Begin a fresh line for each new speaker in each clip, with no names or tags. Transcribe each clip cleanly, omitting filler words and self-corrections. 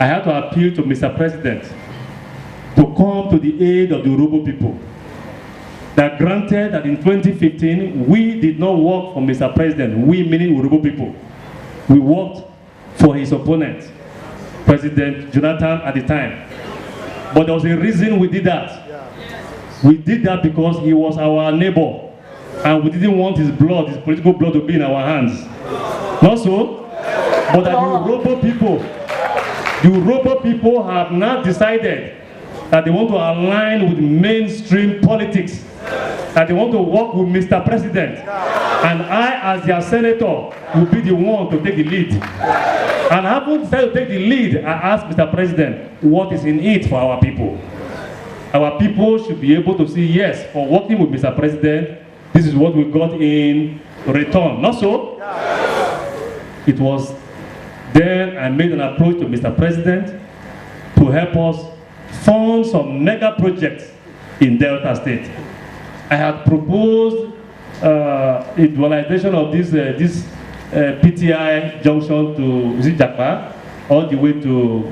I had to appeal to Mr. President to come to the aid of the Urhobo people. That granted that in 2015, we did not work for Mr. President, we meaning Urhobo people. We worked for his opponent, President Jonathan at the time. But there was a reason we did that. We did that because he was our neighbor, and we didn't want his blood, his political blood, to be in our hands. Not so, but that the Urhobo people have now decided that they want to align with mainstream politics, that they want to work with Mr. President, and I, as their senator, will be the one to take the lead. And having decided to take the lead, I asked Mr. President, what is in it for our people? Our people should be able to see, yes, for working with Mr. President, this is what we got in return. Not so? It was then I made an approach to Mr. President to help us fund some mega projects in Delta State. I had proposed a dualization of this PTI junction to Japa all the way to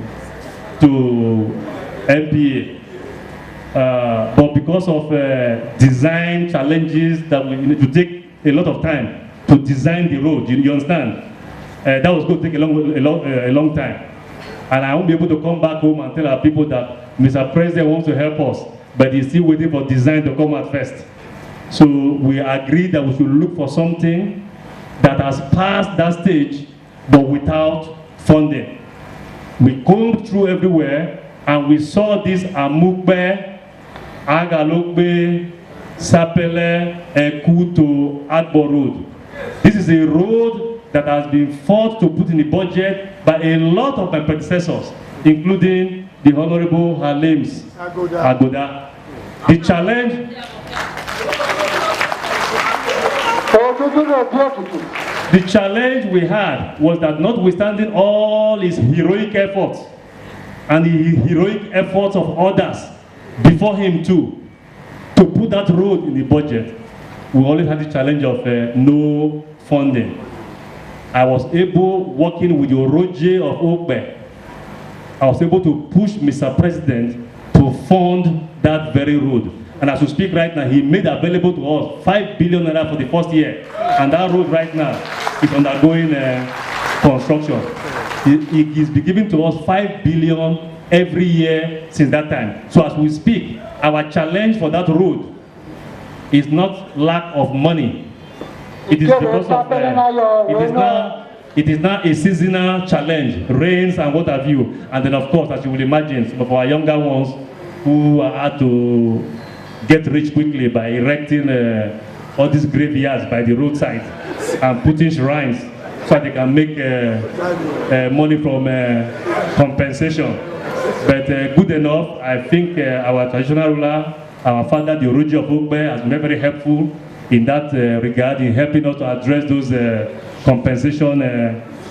MPA. But because of design challenges that we need to take a lot of time to design the road, you understand? That was going to take a long time. And I won't be able to come back home and tell our people that Mr. President wants to help us, but he's still waiting for design to come out first. So we agreed that we should look for something that has passed that stage, but without funding. We combed through everywhere, and we saw this Amukbe, Agalokbe, Sapele, Ekuto, Agbo Road. This is a road that has been fought to put in the budget by a lot of my predecessors, including the Honorable Halims Agoda. The challenge we had was that, notwithstanding all his heroic efforts and the heroic efforts of others before him too, to put that road in the budget, we always had the challenge of no funding. I was able, working with the Oroje of Okbe, I was able to push Mr. President to fund that very road. And as we speak right now, he made available to us 5 billion naira for the first year. And that road right now is undergoing construction. He's been giving to us 5 billion every year since that time. So as we speak, our challenge for that road is not lack of money. It is because of it is now a seasonal challenge, rains and what have you. And then of course, as you will imagine, some of our younger ones who had to get rich quickly by erecting all these graveyards by the roadside and putting shrines so that they can make money from compensation. But good enough, I think our traditional ruler, our father, the Oroji of Okbe, has been very helpful in that regard, in helping us to address those compensation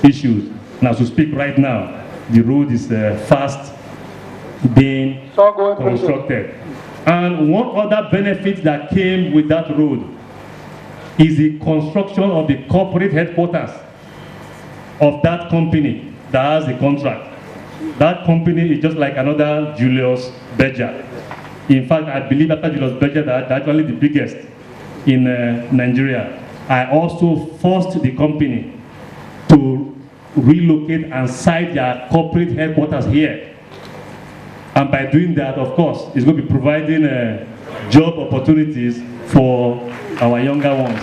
issues. And as we speak right now, the road is fast being constructed. And one other benefit that came with that road is the construction of the corporate headquarters of that company that has the contract. That company is just like another Julius Berger. In fact, I believe after Julius Berger, that's actually the biggest in Nigeria. I also forced the company to relocate and site their corporate headquarters here. And by doing that, of course, it's going to be providing job opportunities for our younger ones.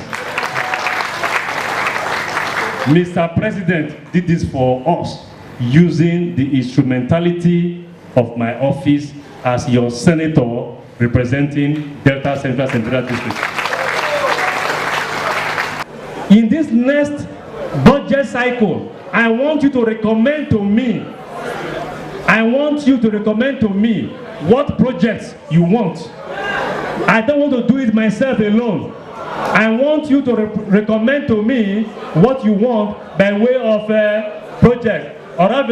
Mr. President did this for us using the instrumentality of my office as your senator representing Delta Central Senatorial District. In this next budget cycle, I want you to recommend to me what projects you want. I don't want to do it myself alone. I want you to recommend to me what you want by way of a project. All right,